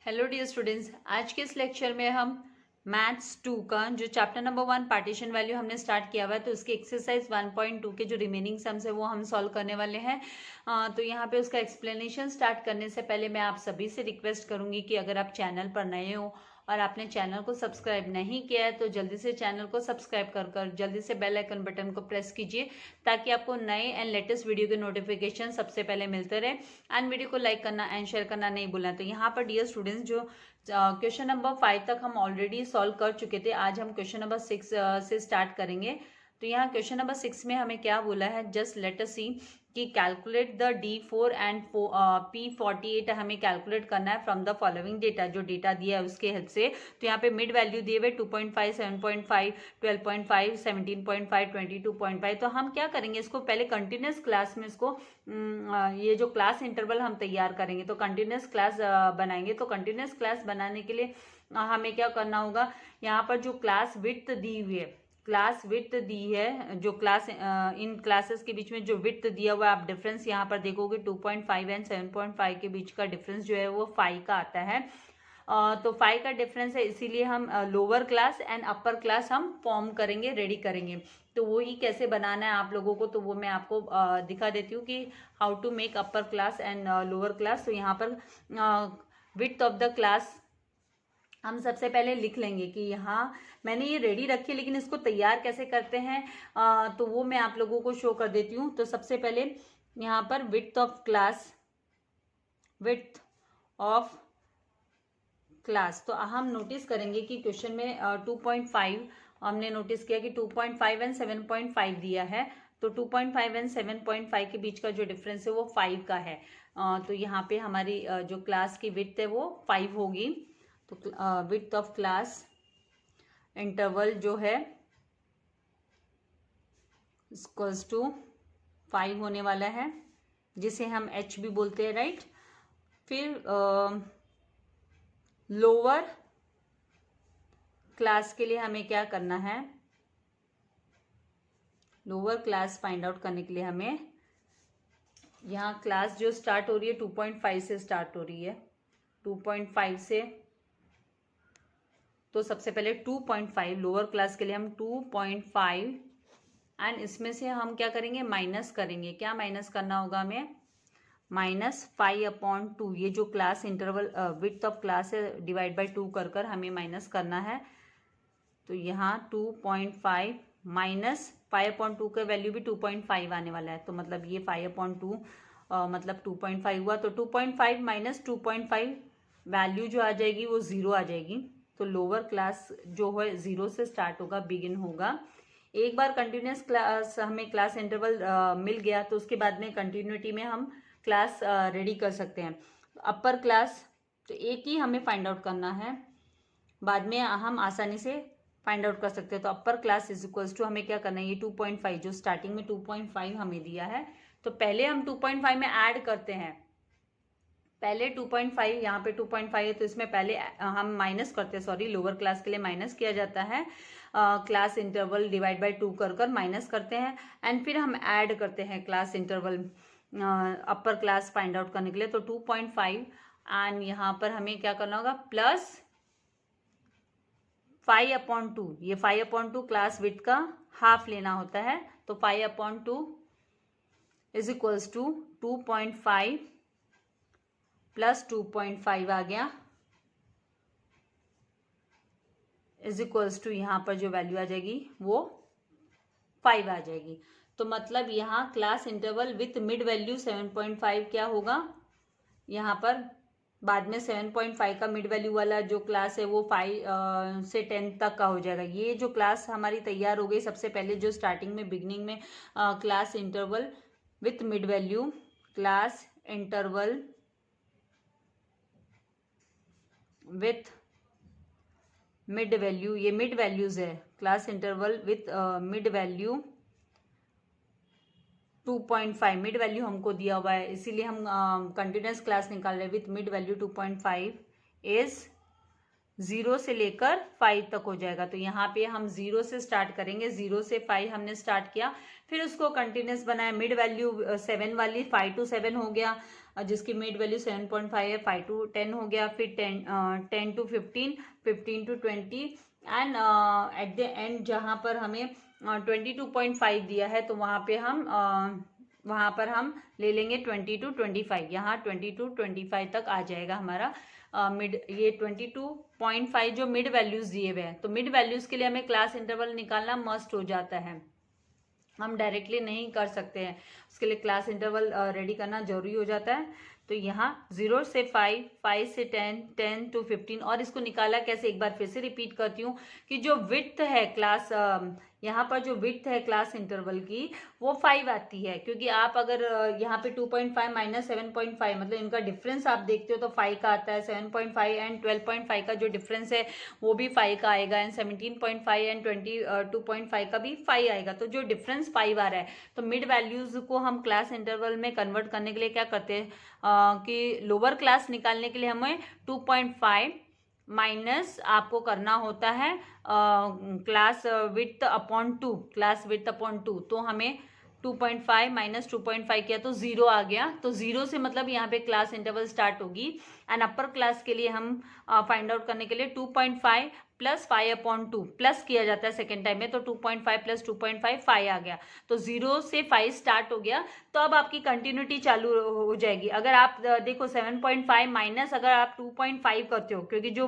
Hello dear students, आज के इस लेक्चर में हम मैथ्स 2 का जो चैप्टर नंबर 1 पार्टीशन वैल्यू हमने स्टार्ट किया हुआ है, तो उसके एक्सरसाइज 1.2 के जो रिमेनिंग सम्स है वो हम सॉल्व करने वाले हैं। तो यहाँ पे उसका एक्सप्लेनेशन स्टार्ट करने से पहले मैं आप सभी से रिक्वेस्ट करूंगी कि अगर आप चैनल पर नए हो और आपने चैनल को सब्सक्राइब नहीं किया है तो जल्दी से चैनल को सब्सक्राइब कर जल्दी से बेल आइकन बटन को प्रेस कीजिए ताकि आपको नए एंड लेटेस्ट वीडियो के नोटिफिकेशन सबसे पहले मिलते रहे। एंड वीडियो को लाइक करना एंड शेयर करना नहीं भूलना। तो यहाँ पर डियर स्टूडेंट्स, जो क्वेश्चन नंबर 5 तक हम ऑलरेडी सॉल्व कर चुके थे, आज हम क्वेश्चन नंबर 6 से स्टार्ट करेंगे। तो यहाँ क्वेश्चन नंबर 6 में हमें क्या बोला है, जस्ट लेट अस सी कि calculate the D4 and P48 हमें कैलकुलेट करना है फ्रॉम द फॉलोइंग डेटा। जो डेटा दिया है उसके हेल्प से। तो यहाँ पे मिड वैल्यू दिए हुए 2.5, 7.5, 12.5, 17.5, 22.5। तो हम क्या करेंगे, इसको पहले कंटिन्यूस क्लास में इसको ये जो क्लास इंटरवल हम तैयार करेंगे, तो कंटिन्यूस क्लास बनाएंगे। तो कंटिन्यूस क्लास बनाने के लिए हमें क्या करना होगा, यहाँ पर जो क्लास विड्थ दी हुई है, क्लास विड्थ दी है, जो क्लास इन क्लासेस के बीच में जो विड्थ दिया हुआ है, आप डिफरेंस यहाँ पर देखोगे 2.5 एंड 7.5 के बीच का डिफरेंस जो है वो 5 का आता है। तो 5 का डिफरेंस है, इसीलिए हम lower class and upper class हम फॉर्म करेंगे, रेडी करेंगे। तो वो ही कैसे बनाना है आप लोगों को, तो वो मैं आपको दिखा देती हूँ कि how to make upper class and lower class. तो यहाँ पर विड्थ ऑफ द क्लास हम सबसे पहले लिख लेंगे कि यहाँ मैंने ये रेडी रखी है, लेकिन इसको तैयार कैसे करते हैं तो वो मैं आप लोगों को शो कर देती हूँ। तो सबसे पहले यहाँ पर विड्थ ऑफ क्लास तो हम नोटिस करेंगे कि क्वेश्चन में 2.5 हमने नोटिस किया कि 2.5 एंड 7.5 दिया है। तो 2.5 एंड 7.5 के बीच का जो डिफरेंस है वो 5 का है। तो यहाँ पे हमारी जो क्लास की विड्थ है वो 5 होगी। तो विड्थ ऑफ क्लास इंटरवल जो है इक्वल्स टू 5 होने वाला है, जिसे हम h भी बोलते हैं, राइट। फिर लोअर क्लास के लिए हमें क्या करना है, लोअर क्लास फाइंड आउट करने के लिए हमें यहाँ क्लास जो स्टार्ट हो रही है 2.5 से स्टार्ट हो रही है, 2.5 से। तो सबसे पहले 2.5 लोअर क्लास के लिए हम 2.5 एंड इसमें से हम क्या करेंगे, माइनस करेंगे। क्या माइनस करना होगा हमें, -5/2। ये जो class interval width of class है डिवाइड बाय 2 कर हमें माइनस करना है। तो यहाँ 2.5 माइनस 5/2 का वैल्यू भी 2.5 आने वाला है। तो मतलब ये 5/2 मतलब 2.5 हुआ। तो 2.5 माइनस 2.5 वैल्यू जो आ जाएगी वो 0 आ जाएगी। तो लोअर क्लास जो है 0 से स्टार्ट होगा, बिगिन होगा। एक बार कंटिन्यूस क्लास हमें क्लास इंटरवल मिल गया तो उसके बाद में कंटिन्यूटी में हम क्लास रेडी कर सकते हैं। अपर क्लास तो एक ही हमें फाइंड आउट करना है, बाद में हम आसानी से फाइंड आउट कर सकते हैं। तो upper class is equals to हमें क्या करना है, ये 2.5 जो स्टार्टिंग में 2.5 हमें दिया है, तो पहले हम 2.5 में ऐड करते हैं। पहले 2.5 यहाँ पे 2.5 है तो इसमें पहले हम माइनस करते हैं, सॉरी लोअर क्लास के लिए माइनस किया जाता है। क्लास इंटरवल डिवाइड बाय 2 कर माइनस करते हैं एंड फिर हम ऐड करते हैं class interval upper class find out करने के लिए। तो 2.5 एंड यहाँ पर हमें क्या करना होगा, प्लस 5/2। ये 5/2 क्लास विड्थ का हाफ लेना होता है। तो 5/2 इज इक्वल्स टू 2.5 प्लस 2.5 आ गया, इज इक्वल्स टू यहाँ पर जो वैल्यू आ जाएगी वो 5 आ जाएगी। तो मतलब यहाँ class interval with mid value 7.5 क्या होगा, यहाँ पर बाद में 7.5 का मिड वैल्यू वाला जो क्लास है वो 5 से 10 तक का हो जाएगा। ये जो क्लास हमारी तैयार हो गई, सबसे पहले जो स्टार्टिंग में बिगनिंग में class interval with mid value, class interval with mid value, ये मिड वैल्यूज है, class interval with mid value 2.5 mid value हमको दिया हुआ है, इसीलिए हम कंटिन्यूस क्लास निकाल रहे हैं। विथ मिड वैल्यू 2.5 इज 0 से लेकर 5 तक हो जाएगा। तो यहाँ पे हम 0 से स्टार्ट करेंगे, 0 से 5 हमने स्टार्ट किया, फिर उसको कंटिन्यूस बनाया। मिड वैल्यू 7 वाली 5 to 7 हो गया, जिसकी मिड वैल्यू 7.5 है, 5 to 10 हो गया, फिर 10 to 15, 15 to 20 and at the end जहाँ पर हमें 22.5 दिया है तो वहाँ पर हम ले लेंगे 20 to 25। यहाँ 20 to 25 तक आ जाएगा हमारा मिड। ये 22.5 जो मिड वैल्यूज दिए हुए हैं, तो मिड वैल्यूज के लिए हमें क्लास इंटरवल निकालना मस्ट हो जाता है, हम डायरेक्टली नहीं कर सकते हैं, उसके लिए क्लास इंटरवल रेडी करना जरूरी हो जाता है। तो यहाँ 0 से 5, 5 से 10, 10 to 15। और इसको निकाला कैसे, एक बार फिर से रिपीट करती हूँ कि जो विड्थ है क्लास, यहाँ पर जो विड्थ है क्लास इंटरवल की वो 5 आती है, क्योंकि आप अगर यहाँ पे 2.5 माइनस 7.5 मतलब इनका डिफरेंस आप देखते हो तो 5 का आता है। 7.5 एंड 12.5 का जो डिफरेंस है वो भी 5 का आएगा, एंड 17.5 एंड 22.5 का भी 5 आएगा। तो जो डिफरेंस 5 आ रहा है, तो मिड वैल्यूज को हम क्लास इंटरवल में कन्वर्ट करने के लिए क्या करते हैं कि लोअर क्लास निकालने के लिए हमें 2.5 माइनस आपको करना होता है class width upon 2, class width upon 2। तो हमें 2.5 माइनस 2.5 किया तो 0 आ गया। तो 0 से मतलब यहाँ पे क्लास इंटरवल स्टार्ट होगी। एंड अपर क्लास के लिए हम फाइंड आउट करने के लिए 2.5 प्लस 5/2 प्लस किया जाता है सेकेंड टाइम में, तो 2.5 प्लस 2.5 5 आ गया। तो 0 से 5 स्टार्ट हो गया, तो अब आपकी कंटिन्यूटी चालू हो जाएगी। अगर आप देखो 7.5 माइनस अगर आप 2.5 करते हो, क्योंकि जो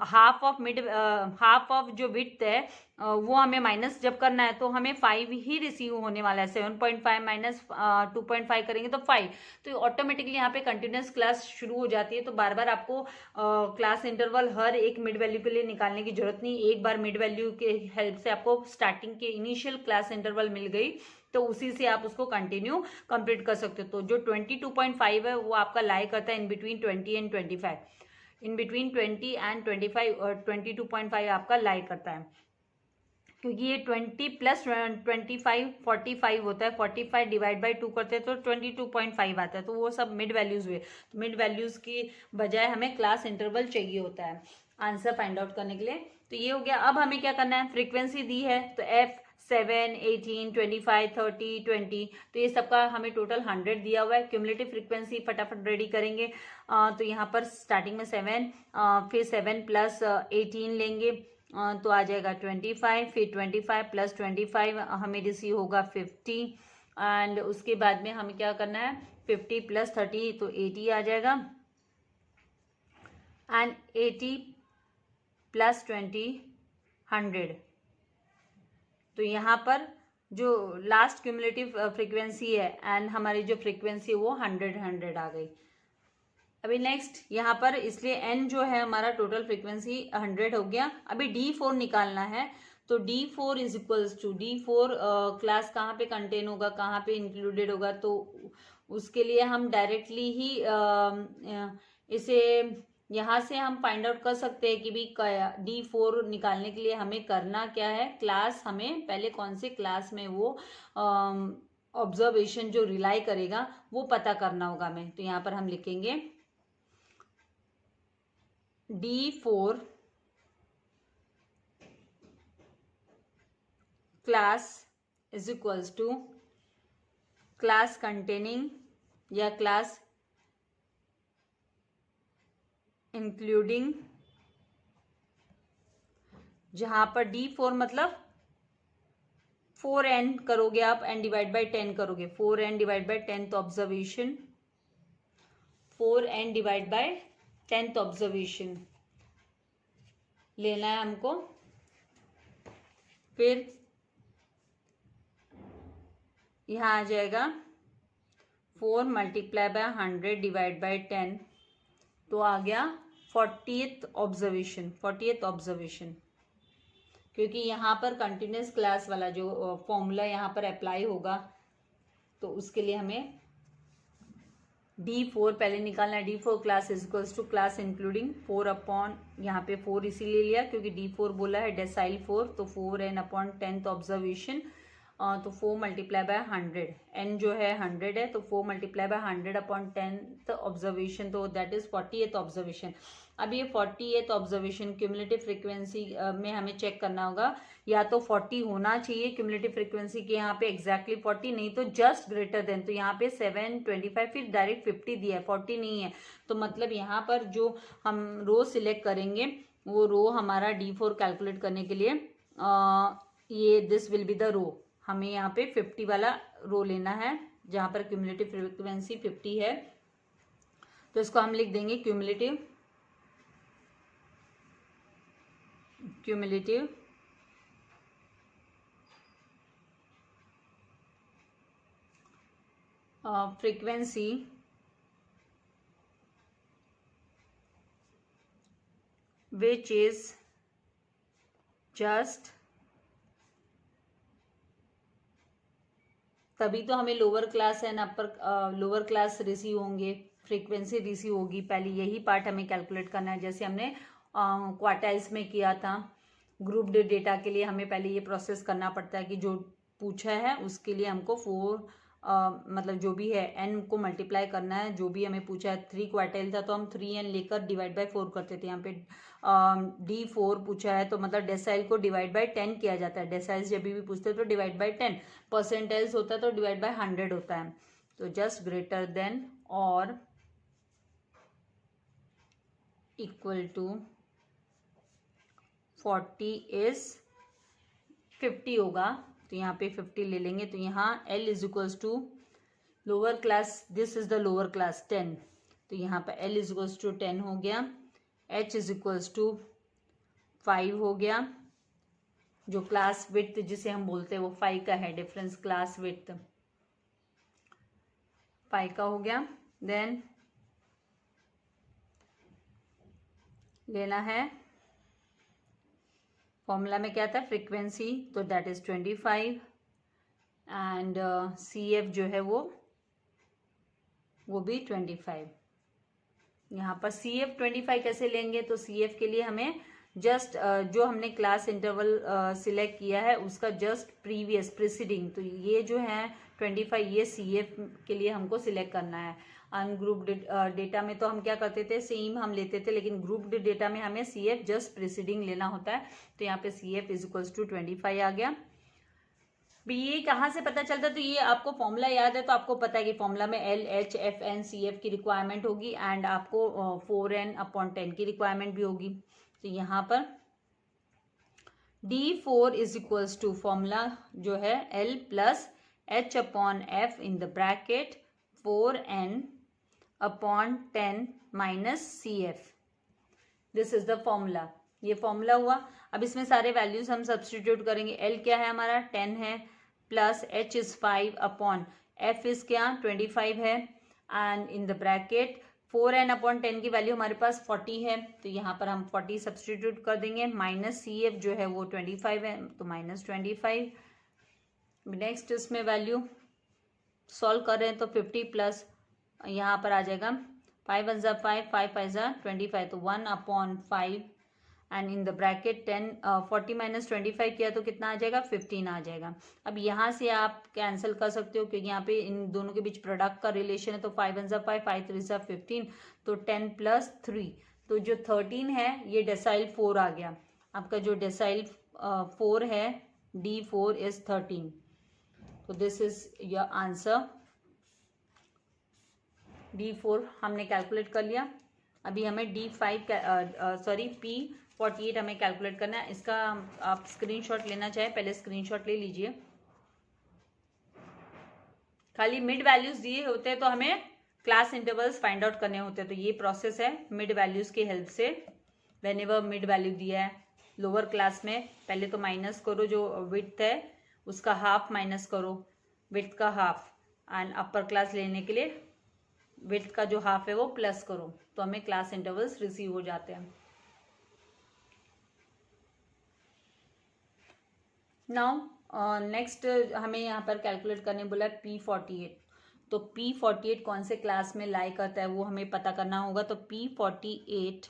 हाफ ऑफ जो विड्थ है वो हमें माइनस जब करना है तो हमें 5 ही रिसीव होने वाला है। 7.5 माइनस 2.5 करेंगे तो 5, तो ऑटोमेटिकली यहाँ पे कंटिन्यूस क्लास शुरू हो जाती है। तो बार बार आपको क्लास इंटरवल हर एक मिड वैल्यू के लिए निकालने की जरूरत नहीं, एक बार मिड वैल्यू के हेल्प से आपको स्टार्टिंग के इनिशियल क्लास इंटरवल मिल गई, तो उसी से आप उसको कंटिन्यू कंप्लीट कर सकते हो। तो जो 22.5 है वो आपका लाई करता है in between 20 and 25, in between 20 and 25 और 22.5 आपका लाई करता है, क्योंकि ये 20 प्लस 25 45 होता है। 45 डिवाइड बाई 2 करते हैं तो 22.5 आता है। तो वो सब मिड वैल्यूज हुए, तो मिड वैल्यूज की बजाय हमें क्लास इंटरवल चाहिए होता है आंसर फाइंड आउट करने के लिए। तो ये हो गया। अब हमें क्या करना है, फ्रीक्वेंसी दी है तो f 7, 18, 25, 30, 20, तो ये सबका हमें टोटल 100 दिया हुआ है। क्यूमुलेटिव फ्रीक्वेंसी फटाफट रेडी करेंगे। तो यहाँ पर स्टार्टिंग में 7, फिर 7 प्लस 18 लेंगे तो आ जाएगा 25, फिर 25 प्लस 25 हमें रिसीव होगा 50, एंड उसके बाद में हमें क्या करना है 50 प्लस 30 तो 80 आ जाएगा, एंड 80 प्लस 20 100। तो यहाँ पर जो लास्ट क्यूमुलेटिव फ्रीक्वेंसी है एंड हमारी जो फ्रीक्वेंसी है वो 100 आ गई। अभी नेक्स्ट यहाँ पर, इसलिए n जो है हमारा टोटल फ्रीक्वेंसी 100 हो गया। अभी D4 निकालना है, तो D4 is equals to D4 class कहाँ पे कंटेन होगा, कहाँ पे इंक्लूडेड होगा, तो उसके लिए हम डायरेक्टली ही इसे यहाँ से हम फाइंड आउट कर सकते हैं कि भी D4 निकालने के लिए हमें करना क्या है। क्लास हमें पहले कौन से क्लास में वो ऑब्जर्वेशन जो रिलाई करेगा वो पता करना होगा हमें। तो यहाँ पर हम लिखेंगे D4 class is equals to class containing या क्लास इंक्लूडिंग, जहां पर D4 मतलब 4n करोगे आप, n डिवाइड बाई 10 करोगे, 4n divide by 10th observation, 4n divide by 10th observation लेना है हमको। फिर यहाँ आ जाएगा 4 मल्टीप्लाई बाय 100 डिवाइड बाई 10, तो आ गया 40th ऑब्जर्वेशन, 40th ऑब्जर्वेशन। क्योंकि यहाँ पर कंटिन्यूस क्लास वाला जो फॉर्मूला यहाँ पर अप्लाई होगा, तो उसके लिए हमें D4 पहले निकालना है। D4 class is equals to class including 4 upon, यहाँ पे 4 इसीलिए लिया क्योंकि D4 बोला है डेसाइल 4, तो 4n अपॉन 10th ऑब्जर्वेशन तो 4 मल्टीप्लाई बाय 100, n जो है 100 है, तो 4 multiply by 100 upon 10th observation, तो दैट इज 40th ऑब्जर्वेशन। अब ये 40th ऑब्जर्वेशन क्यूमुलेटिव फ्रीक्वेंसी में हमें चेक करना होगा, या तो 40 होना चाहिए क्यूमुलेटिव फ्रीक्वेंसी के यहाँ पे एग्जैक्टली 40, नहीं तो जस्ट ग्रेटर देन, तो यहाँ पे 725 फिर डायरेक्ट 50 दिया है, 40 नहीं है। तो मतलब यहाँ पर जो हम रो सिलेक्ट करेंगे वो रो हमारा D4 कैलकुलेट करने के लिए ये this will be the row, हमें यहाँ पे 50 वाला रो लेना है जहाँ पर क्यूमुलेटिव फ्रीक्वेंसी 50 है। तो इसको हम लिख देंगे cumulative frequency which is just, तभी तो हमें lower class and upper lower class receive होंगे, फ्रीक्वेंसी रिसीव होगी। पहले यही पार्ट हमें कैलकुलेट करना है, जैसे हमने क्वार्टाइल्स में किया था। ग्रुप्ड डेटा के लिए हमें पहले ये प्रोसेस करना पड़ता है कि जो पूछा है उसके लिए हमको 4 मतलब जो भी है n को मल्टीप्लाई करना है, जो भी हमें पूछा है। 3 क्वार्टाइल था तो हम 3n लेकर डिवाइड बाय 4 करते थे। यहाँ पे D4 पूछा है तो मतलब डेसाइल को डिवाइड बाय 10 किया जाता है। डेसाइल्स जब भी पूछते हैं तो डिवाइड बाय 10, परसेंटाइल्स होता है तो डिवाइड बाय 100 होता है। तो जस्ट ग्रेटर देन और इक्वल टू 40 इज 50 होगा, तो यहाँ पे 50 ले लेंगे। तो यहाँ L is equals to lower class, this is the lower class 10, तो यहाँ पर L इज इक्वल्स टू 10 हो गया। H इज इक्वल्स टू 5 हो गया। जो क्लास विड्थ जिसे हम बोलते हैं वो 5 का है, डिफरेंस क्लास विड्थ 5 का हो गया। देन लेना है, फॉर्मूला में क्या था फ्रीक्वेंसी, तो दैट इज 25 एंड CF जो है वो भी 25। यहाँ पर CF 25 कैसे लेंगे, तो CF के लिए हमें जस्ट जो हमने क्लास इंटरवल सिलेक्ट किया है उसका जस्ट प्रीवियस प्रीसीडिंग, तो ये जो है 25 ये CF के लिए हमको सिलेक्ट करना है। अनग्रुप्ड डेटा में तो हम क्या करते थे, सेम हम लेते थे, लेकिन ग्रुप्ड डेटा में हमें CF जस्ट प्रीसीडिंग लेना होता है। तो यहाँ पे CF इज इक्वल्स टू 25 आ गया। ये कहाँ से पता चलता है, तो ये आपको फॉर्मूला याद है तो आपको पता है कि फॉर्मूला में L H F N CF की रिक्वायरमेंट होगी एंड आपको 4n अपॉन 10 की रिक्वायरमेंट भी होगी। तो यहाँ पर D4 is equals to formula जो है L plus H upon F in the bracket 4n upon 10 minus CF, this is the formula. ये फॉर्मूला हुआ। अब इसमें सारे वैल्यूज हम सब्सटीट्यूट करेंगे। L क्या है हमारा 10 है, plus H is 5 upon F is क्या 25 है, and in the bracket 4n upon 10 की वैल्यू हमारे पास 40 है, तो यहाँ पर हम 40 सब्सटीट्यूट कर देंगे। माइनस CF जो है वो 25 है, तो माइनस 25। नेक्स्ट इसमें वैल्यू सॉल्व कर रहे हैं तो 50 प्लस यहाँ पर आ जाएगा 5 1 5 5 5 25, तो 1 upon 5 and in the bracket 10 40 minus 25 किया तो कितना आ जाएगा 15 आ जाएगा। अब यहाँ से आप कैंसिल कर सकते हो क्योंकि यहाँ पे इन दोनों के बीच प्रोडक्ट का रिलेशन है, तो 5 1 5 5 3 15, तो 10 प्लस 3, तो जो 13 है ये डेसाइल 4 आ गया। आपका जो डेसाइल 4 है D4 इज 13, तो this is your answer. D4 हमने कैलकुलेट कर लिया। अभी हमें P48 हमें कैलकुलेट करना है। इसका आप स्क्रीनशॉट लेना चाहे पहले स्क्रीनशॉट ले लीजिए। खाली मिड वैल्यूज दिए होते हैं तो हमें क्लास इंटरवल्स फाइंड आउट करने होते हैं, तो ये प्रोसेस है मिड वैल्यूज की हेल्प से। व्हेनेवर मिड वैल्यू दिया है लोअर क्लास में, पहले तो माइनस करो जो विड्थ है उसका हाफ माइनस करो, विड्थ का हाफ, एंड अपर क्लास लेने के लिए विड्थ का जो हाफ है वो प्लस करो, तो हमें क्लास इंटरवल्स रिसीव हो जाते हैं। नाउ नेक्स्ट हमें यहाँ पर कैलकुलेट करने बोला है P48, तो P48 कौन से क्लास में लाई करता है वो हमें पता करना होगा। तो P48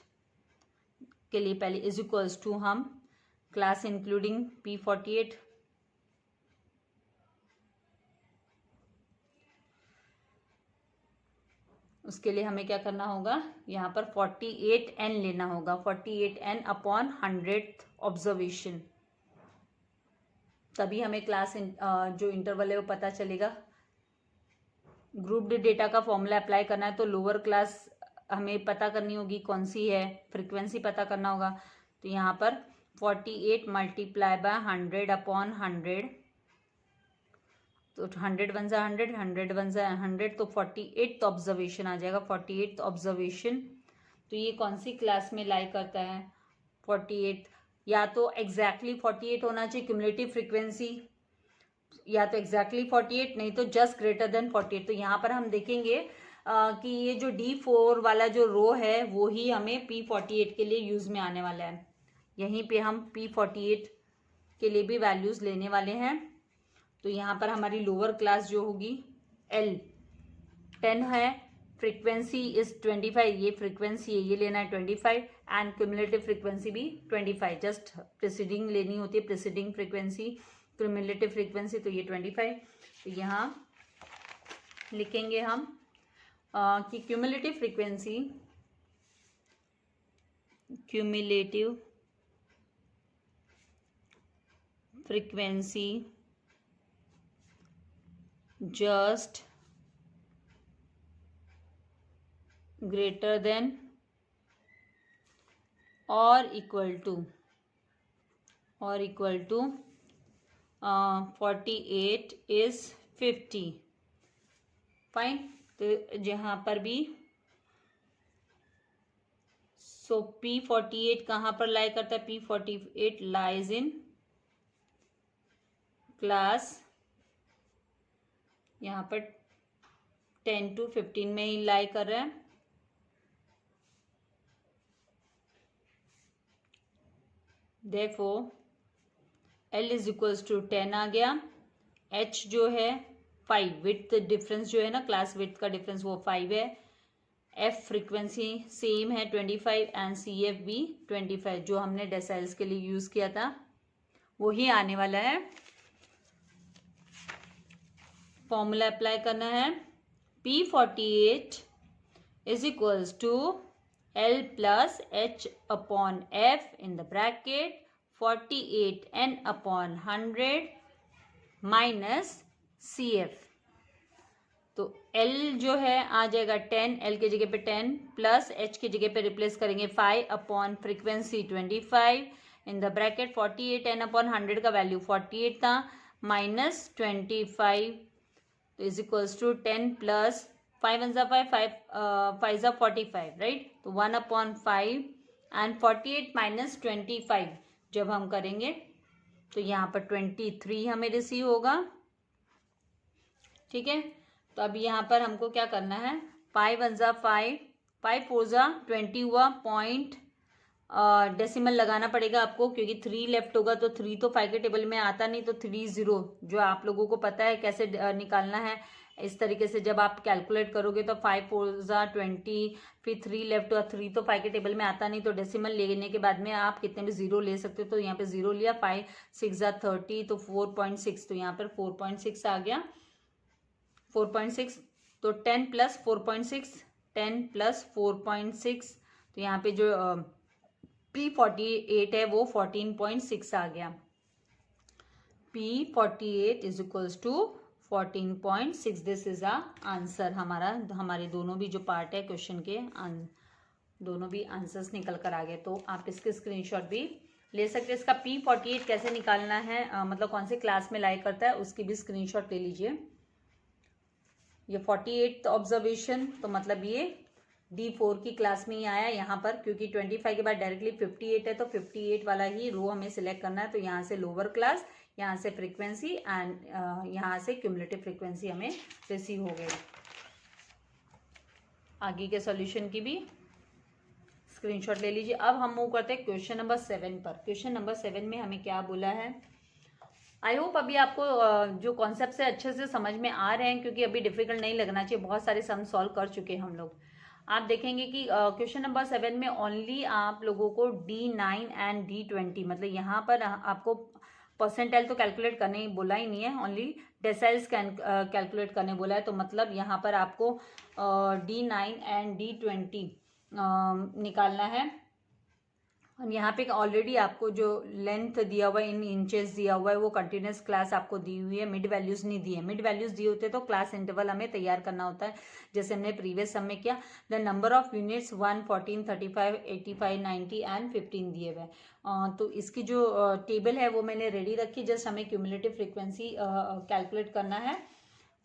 के लिए पहले इज इक्वल्स टू हम क्लास इंक्लूडिंग P48 उसके लिए हमें क्या करना होगा, यहाँ पर 48n लेना होगा, 48n अपॉन 100th ऑब्जर्वेशन, तभी हमें क्लास जो इंटरवल है वो पता चलेगा। ग्रुप्ड डेटा का फॉर्मूला अप्लाई करना है तो लोअर क्लास हमें पता करनी होगी कौन सी है, फ्रीक्वेंसी पता करना होगा। तो यहाँ पर 48 मल्टीप्लाई बाय 100 अपॉन 100, तो 100 वन जा 100, 100 वन जा 100, तो 48th ऑब्जर्वेशन आ जाएगा, 48th ऑब्जर्वेशन। तो ये कौन सी क्लास में लाई करता है, 48, या तो एग्जैक्टली 48 होना चाहिए क्यूमुलेटिव फ्रीक्वेंसी, या तो एग्जैक्टली 48, नहीं तो जस्ट ग्रेटर देन 48। तो यहाँ पर हम देखेंगे कि ये जो D4 वाला जो रो है वो ही हमें P48 के लिए यूज में आने वाला है। यहीं पे हम P48 के लिए भी वैल्यूज लेने वाले हैं। तो यहाँ पर हमारी लोअर क्लास जो होगी L 10 है, फ्रीक्वेंसी इज 25, ये फ्रीक्वेंसी है, ये लेना है 25, एंड क्यूमुलेटिव फ्रीक्वेंसी भी 25, जस्ट प्रीसीडिंग लेनी होती है, प्रीसीडिंग फ्रीक्वेंसी, क्यूमुलेटिव फ्रीक्वेंसी, तो ये 25। तो यहाँ लिखेंगे हम कि cumulative frequency, cumulative frequency just greater than or equal to 48 is 50, fine. तो जहाँ पर भी P48 कहाँ पर लाई करता है, P48 लाइज इन क्लास, यहाँ पर 10 to 15 में ही लाई कर रहा है। Therefore L is equals to 10 आ गया, H जो है 5, विड्थ डिफरेंस जो है ना, क्लास विड्थ का डिफरेंस वो 5 है, F फ्रीक्वेंसी सेम है 25, एंड CF भी 25, जो हमने डेसाइल्स के लिए यूज किया था वही आने वाला है। फॉर्मूला अप्लाई करना है, P48 is equals to L plus H upon F in the bracket 48n upon 100 minus CF। तो L जो है आ जाएगा 10, L की जगह पे 10 प्लस H की जगह पे रिप्लेस करेंगे 5 upon frequency 25 in the bracket 48n upon 100 का वैल्यू 48 था, माइनस 25, तो is equals to 10 plus 5 one जा 5, 5 जा 45, राइट। तो 1 अपॉन 5 एंड 48 माइनस 25 जब हम करेंगे तो यहाँ पर 23 हमें रिसीव होगा, ठीक है। तो अब यहाँ पर हमको क्या करना है, 5 वन जा 5, 5 4 जा 20 हुआ, पॉइंट डेसिमल लगाना पड़ेगा आपको, क्योंकि 3 लेफ्ट होगा तो 3 तो 5 के टेबल में आता नहीं, तो 30 जो आप लोगों को पता है कैसे निकालना है। इस तरीके से जब आप कैलकुलेट करोगे तो 5 4 जा 20, फिर 3 लेफ्ट हुआ, 3 तो 5 के टेबल में आता नहीं, तो डेसिमल लेने के बाद में आप कितने भी 0 ले सकते हो। तो यहाँ पे 0 लिया, 5 6 जा 30, तो 4.6, तो यहाँ पर 4.6 आ गया, 4.6, तो 10 प्लस 4.6, 10 प्लस 4.6, तो यहाँ पे जो P48 है वो 14.6 आ गया, P48 is equals to 14.6। This is a answer हमारा, हमारे दोनों भी जो पार्ट है क्वेश्चन के दोनों भी आंसर्स निकल कर आ गए। तो आप इसके स्क्रीनशॉट भी ले सकते हैं। इसका P48 कैसे निकालना है, मतलब कौन से क्लास में लाई करता है उसकी भी स्क्रीनशॉट ले लीजिए। ये 48th ऑब्जर्वेशन, तो मतलब ये D4 की क्लास में ही आया यहाँ पर, क्योंकि 25 के बाद डायरेक्टली 58 है, तो 58 वाला ही रो हमें सिलेक्ट करना है। तो यहाँ से लोअर क्लास, यहाँ से फ्रीक्वेंसी एंड यहाँ से क्यूमुलेटिव फ्रीक्वेंसी हमें रिसीव हो गई। आगे के सॉल्यूशन की भी स्क्रीनशॉट ले लीजिए। अब हम मूव करते हैं क्वेश्चन नंबर 7 पर। क्वेश्चन नंबर 7 में हमें क्या बोला है, आई होप अभी आपको जो कॉन्सेप्ट है अच्छे से समझ में आ रहे हैं, क्योंकि अभी डिफिकल्ट नहीं लगना चाहिए, बहुत सारे सम सॉल्व कर चुके हैं हम लोग। आप देखेंगे कि क्वेश्चन नंबर 7 में ओनली आप लोगों को D9 एंड D20, मतलब यहाँ पर आपको परसेंटाइल तो कैलकुलेट करने ही बोला ही नहीं है, ओनली डेसाइल्स कैलकुलेट करने बोला है। तो मतलब यहाँ पर आपको D9 एंड D20 निकालना है। और यहाँ पे ऑलरेडी आपको जो लेंथ दिया हुआ है इन इंचेस दिया हुआ है वो कंटिन्यूस क्लास आपको दी हुई है, मिड वैल्यूज नहीं दी है। मिड वैल्यूज दिए होते तो क्लास इंटरवल हमें तैयार करना होता है, जैसे हमने प्रीवियस सम में किया। The number of units 1, 14, 35, 85, 90 and 15 दिए हुए। तो इसकी जो टेबल है वो मैंने रेडी रखी, जस्ट हमें क्यूमुलेटिव फ्रिक्वेंसी कैलकुलेट करना है।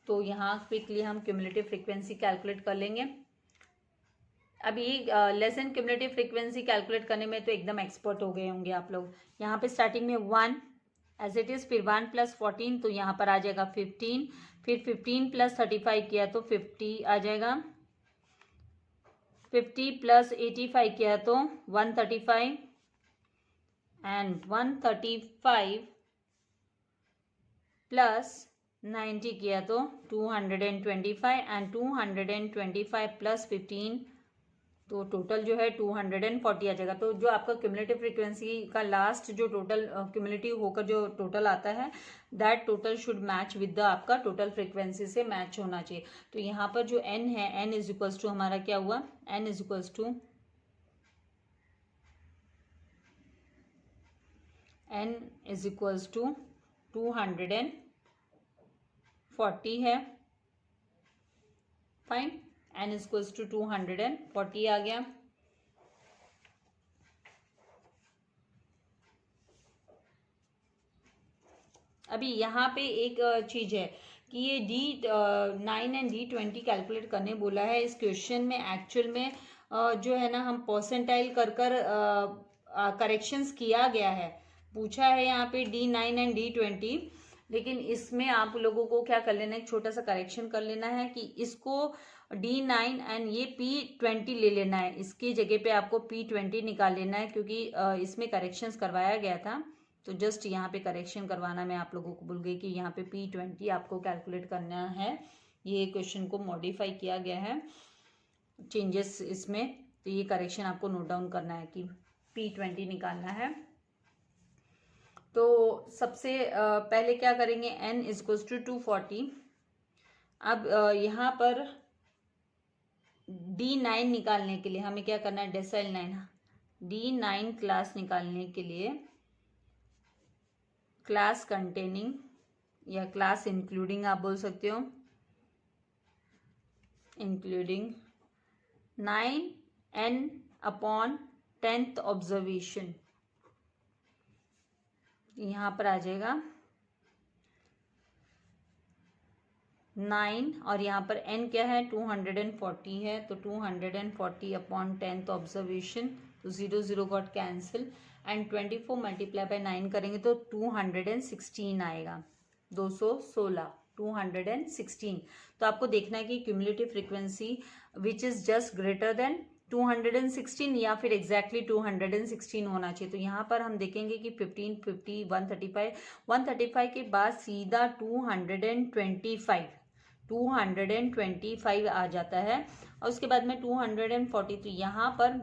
तो यहाँ क्विकली हम क्यूमुलेटिव फ्रिक्वेंसी कैलकुलेट कर लेंगे। अभी लेसन क्यूमुलेटिव फ्रीक्वेंसी कैलकुलेट करने में तो एकदम एक्सपर्ट हो गए होंगे आप लोग। यहाँ पे स्टार्टिंग में 1 एज इट इज, फिर 1 + 14 तो यहाँ पर आ जाएगा 15, फिर 15 + 35 किया तो 50 आ जाएगा, 50 + 85 किया तो 135 एंड 135 + 90 किया तो 225 एंड 225 + 15 तो टोटल जो है 240 आ जाएगा। तो जो आपका क्यूमुलेटिव फ्रीक्वेंसी का लास्ट जो टोटल क्यूमुलेटिव होकर जो टोटल आता है, that total should match with the आपका टोटल फ्रीक्वेंसी से मैच होना चाहिए। तो यहाँ पर जो n है, n = हमारा क्या हुआ, n = n = 240 है, फाइन। n = 240 आ गया। अभी यहाँ पे एक चीज है कि ये D9 एंड D20 कैलकुलेट करने बोला है। इस क्वेश्चन में एक्चुअल में जो है ना, हम परसेंटाइल कर करेक्शंस किया गया है, पूछा है यहाँ पे D9 एंड D20, लेकिन इसमें आप लोगों को क्या कर लेना है, एक छोटा सा करेक्शन कर लेना है कि इसको D9 एंड ये P20 ले लेना है, इसकी जगह पे आपको P20 निकाल लेना है, क्योंकि इसमें करेक्शंस करवाया गया था। तो जस्ट यहाँ पे करेक्शन करवाना मैं आप लोगों को भूल गई कि यहाँ पे P20 आपको कैलकुलेट करना है। ये क्वेश्चन को मॉडिफाई किया गया है, चेंजेस इसमें, तो ये करेक्शन आपको नोट डाउन करना है कि P20 निकालना है। तो सबसे पहले क्या करेंगे, n = 240। अब यहाँ पर D9 निकालने के लिए हमें क्या करना है, डेसाइल 9, D9 क्लास निकालने के लिए क्लास कंटेनिंग या क्लास इंक्लूडिंग आप बोल सकते हो, इंक्लूडिंग 9n/10th ऑब्जर्वेशन, यहाँ पर आ जाएगा 9 और यहाँ पर n क्या है, 240 है, तो 240/10th ऑब्जर्वेशन, तो 0 0 गॉट कैंसिल एंड 24 × 9 करेंगे तो 216 आएगा, 216, 216। तो आपको देखना है कि cumulative frequency which is just greater then 216 या फिर एग्जैक्टली 216 होना चाहिए। तो यहाँ पर हम देखेंगे कि 15, 50, 135 के बाद सीधा 225 आ जाता है, और उसके बाद में 240। तो यहाँ पर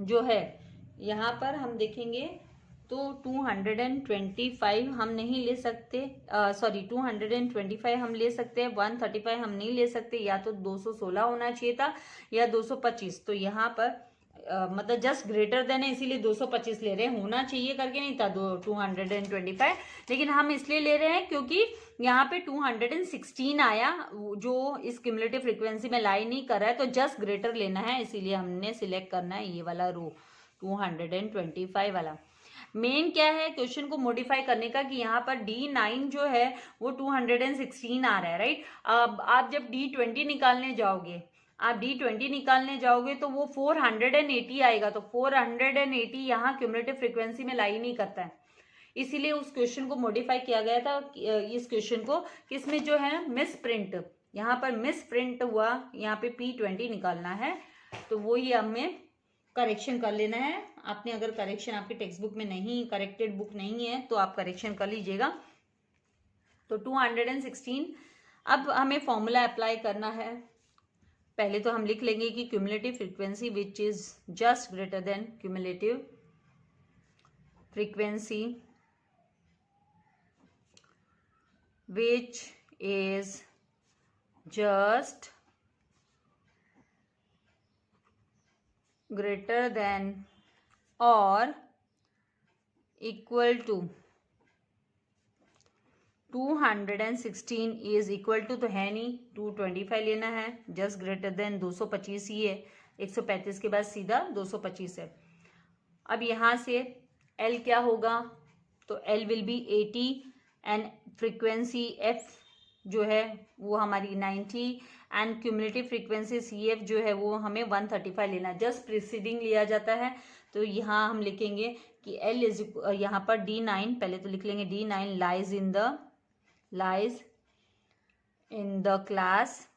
जो है, यहाँ पर हम देखेंगे तो 225 हम नहीं ले सकते, 225 हम ले सकते हैं, 135 हम नहीं ले सकते, या तो 216 होना चाहिए था या 225। तो यहाँ पर मतलब जस्ट ग्रेटर देन है, इसीलिए 225 ले रहे हैं, होना चाहिए करके नहीं था 225, लेकिन हम इसलिए ले रहे हैं क्योंकि यहाँ पे 216 आया, जो इस क्यूमुलेटिव फ्रीक्वेंसी में लाई नहीं कर रहा है, तो जस्ट ग्रेटर लेना है, इसीलिए हमने सिलेक्ट करना है ये वाला रो 225 वाला। मेन क्या है क्वेश्चन को मॉडिफाई करने का कि यहाँ पर D9 जो है वो 216 आ रहा है, राइट। अब आप जब D20 निकालने जाओगे, तो वो 480 आएगा, तो 480 यहाँ क्यूमुलेटिव फ्रीक्वेंसी में लाई नहीं करता है, इसीलिए उस क्वेश्चन को मॉडिफाई किया गया था, इस क्वेश्चन को, किसमें जो है मिस प्रिंट, यहाँ पर मिस प्रिंट हुआ, यहाँ पे P20 निकालना है, तो वो ही हमें करेक्शन कर लेना है। आपने अगर करेक्शन आपके टेक्स्ट बुक में नहीं, करेक्टेड बुक नहीं है, तो आप करेक्शन कर लीजिएगा। तो 216। अब हमें फॉर्मूला अप्लाई करना है। पहले तो हम लिख लेंगे कि cumulative frequency which is just greater than cumulative frequency which is just greater than or equal to 216 is equal to, तो है नहीं, 225 लेना है, जस्ट ग्रेटर देन 225 ही है, 135 के बाद सीधा 225 है। अब यहाँ से L क्या होगा, तो L will be 80 and frequency F जो है वो हमारी 90 एंड क्यूमुलेटिव फ्रीक्वेंसी CF जो है वो हमें 135 लेना है, जस्ट प्रीसीडिंग लिया जाता है। तो यहाँ हम लिखेंगे कि L इज, यहाँ पर D9 पहले तो लिख लेंगे, D9 lies in the class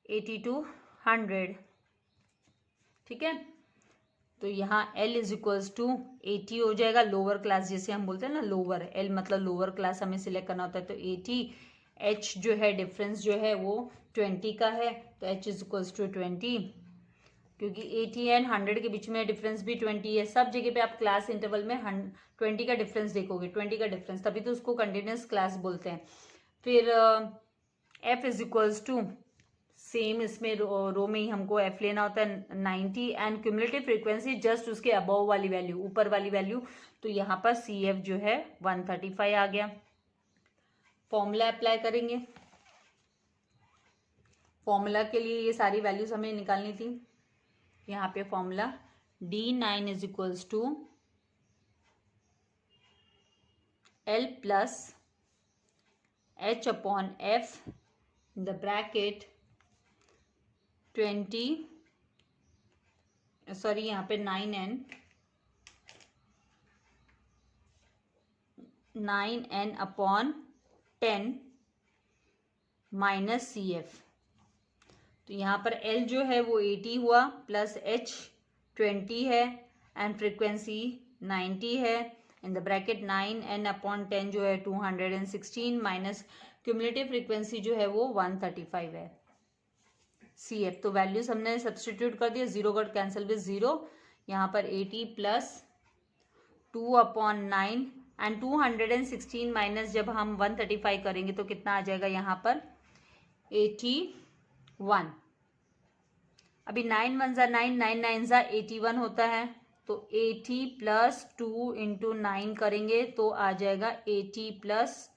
80 to 100, ठीक है। तो यहाँ L इज इक्वल्स टू 80 हो जाएगा, लोअर क्लास जिसे हम बोलते हैं ना, लोअर, L मतलब लोअर क्लास हमें सिलेक्ट करना होता है, तो 80, H जो है डिफरेंस जो है वो 20 का है, तो H इज इक्वल्स टू 20, क्योंकि 80 एंड 100 के बीच में डिफरेंस भी 20 है। सब जगह पे आप क्लास इंटरवल में 20 का डिफरेंस देखोगे, 20 का डिफरेंस, तभी तो उसको कंटिन्यूस क्लास बोलते हैं। फिर F is equals to, same इसमें रो में ही हमको F लेना होता है 90 एंड क्यूमुलेटिव फ्रीक्वेंसी जस्ट उसके अबव वाली वैल्यू, ऊपर वाली वैल्यू, तो यहाँ पर CF जो है 135 आ गया। फॉर्मूला अप्लाई करेंगे, फॉर्मूला के लिए ये सारी वैल्यूज हमें निकालनी थी। यहाँ पे formula D9 is equals to L plus H upon F in the bracket 20, sorry यहाँ पे 9n अपॉन 10 माइनस CF। तो यहाँ पर L जो है वो 80 हुआ, प्लस H 20 है एंड फ्रीक्वेंसी 90 है, इन द ब्रैकेट 9n अपॉन 10 जो है 216 माइनस क्यूमुलेटिव फ्रीक्वेंसी जो है वो 135 है CF। तो वैल्यूज हमने सब्सटीट्यूट कर दिया, 0 गॉट कैंसिल विद 0, यहाँ पर 80 प्लस 2 अपॉन 9 एंड 216 माइनस जब हम 135 करेंगे तो कितना आ जाएगा यहाँ पर 81। अभी 9 1 जा 9, 9 9 जा 81 होता है, तो 80 प्लस 2 इंटू 9 करेंगे तो आ जाएगा 80 प्लस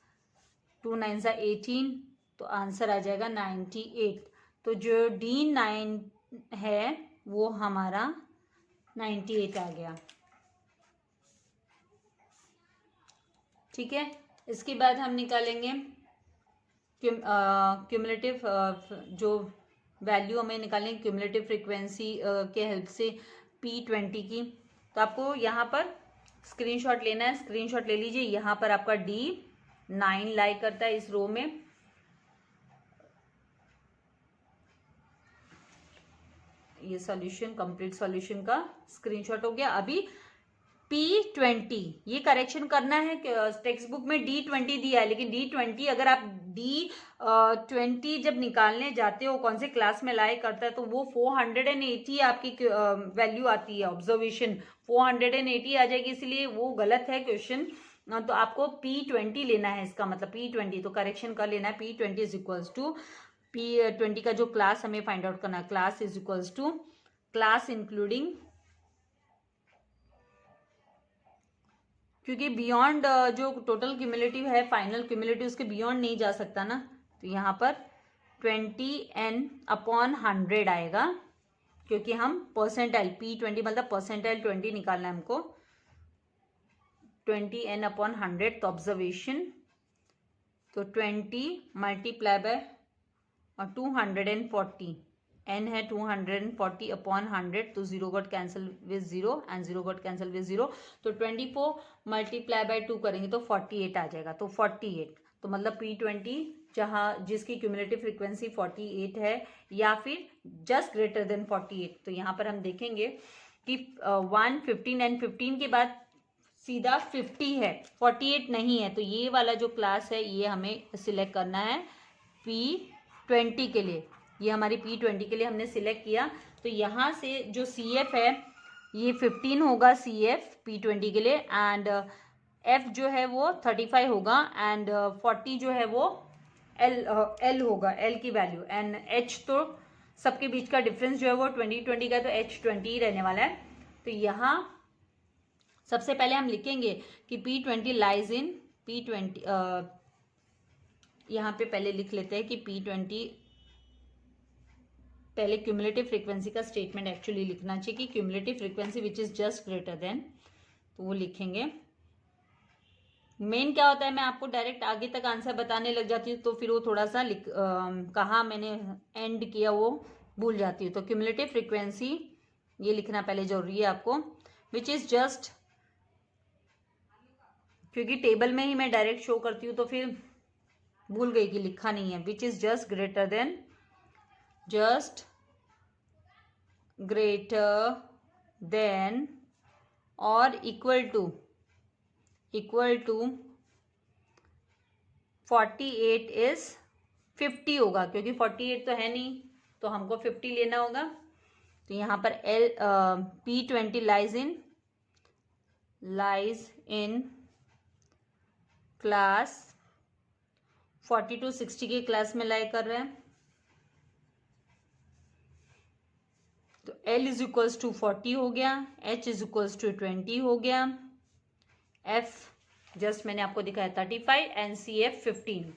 2 9 जा 18, तो आंसर आ जाएगा 98। तो जो D9 है वो हमारा 98 आ गया, ठीक है। इसके बाद हम निकालेंगे क्यूमुलेटिव जो वैल्यू हमें निकालनी है क्यूमुलेटिव फ्रीक्वेंसी के हेल्प से P20 की। तो आपको यहाँ पर स्क्रीनशॉट लेना है, स्क्रीनशॉट ले लीजिए। यहाँ पर आपका D9 लाई करता है इस रो में, ये सॉल्यूशन, कंप्लीट सॉल्यूशन का स्क्रीनशॉट हो गया। अभी P20 ये करेक्शन करना है, टेक्स्ट बुक में D20 दिया है, लेकिन D20 अगर आप D20 जब निकालने जाते हो कौन से क्लास में लाई करता है तो वो 480 आपकी वैल्यू आती है, ऑब्जर्वेशन 480 आ जाएगी, इसलिए वो गलत है क्वेश्चन। तो आपको P20 लेना है, इसका मतलब P20, तो करेक्शन कर लेना है। P20 is equals to P20 का जो क्लास हमें फाइंड आउट करना है, class is equals to class including, क्योंकि बियॉन्ड जो टोटल क्यूमुलेटिव है, फाइनल क्यूमुलेटिव, उसके बियॉन्ड नहीं जा सकता ना, तो यहाँ पर 20n अपॉन 100 आएगा, क्योंकि हम परसेंटाइल P20 मतलब परसेंटाइल 20 निकालना है हमको, 20n अपॉन 100, तो ऑब्जर्वेशन, तो 20 मल्टीप्लाई बाय 240, n है 240 अपॉन 100, तो 0 got cancel with 0 and 0 got cancel with 0, तो 24 मल्टीप्लाई बाय 2 करेंगे तो 48 आ जाएगा। तो 48, तो मतलब P20 जहाँ जिसकी क्यूमुलेटिव फ्रीक्वेंसी 48 है या फिर जस्ट ग्रेटर देन 48, तो यहाँ पर हम देखेंगे कि 1 15 एंड 15 के बाद सीधा 50 है, 48 नहीं है, तो ये वाला जो क्लास है ये हमें सिलेक्ट करना है P20 के लिए। ये हमारी P20 के लिए हमने सिलेक्ट किया, तो यहाँ से जो CF है ये 15 होगा CF P20 के लिए, एंड एफ जो है वो 35 होगा एंड 40 जो है वो एल होगा, एल की वैल्यू। एंड एच तो सबके बीच का डिफरेंस जो है वो 20 का, तो एच 20 ही रहने वाला है। तो यहाँ सबसे पहले हम लिखेंगे कि P20 लाइज इन P20, यहाँ पे पहले लिख लेते हैं कि P20, पहले क्यूमुलेटिव फ्रीक्वेंसी का स्टेटमेंट एक्चुअली लिखना चाहिए कि cumulative frequency which is just greater then, तो वो लिखेंगे। मेन क्या होता है, मैं आपको डायरेक्ट आगे तक आंसर बताने लग जाती हूँ तो फिर वो थोड़ा सा कहाँ मैंने एंड किया वो भूल जाती हूँ। तो क्यूमुलेटिव फ्रीक्वेंसी ये लिखना पहले जरूरी है आपको, विच इज जस्ट, क्योंकि टेबल में ही मैं डायरेक्ट शो करती हूँ तो फिर भूल गई कि लिखा नहीं है। विच इज जस्ट ग्रेटर देन और इक्वल टू 48 इज 50 होगा, क्योंकि 48 तो है नहीं तो हमको 50 लेना होगा। तो यहाँ पर P20 lies in class 40 to 60 के क्लास में लाई कर रहे हैं। तो L इज इक्वल्स टू 40 हो गया, H इज इक्वल्स टू 20 हो गया, F जस्ट मैंने आपको दिखाया 35 एंड CF 15।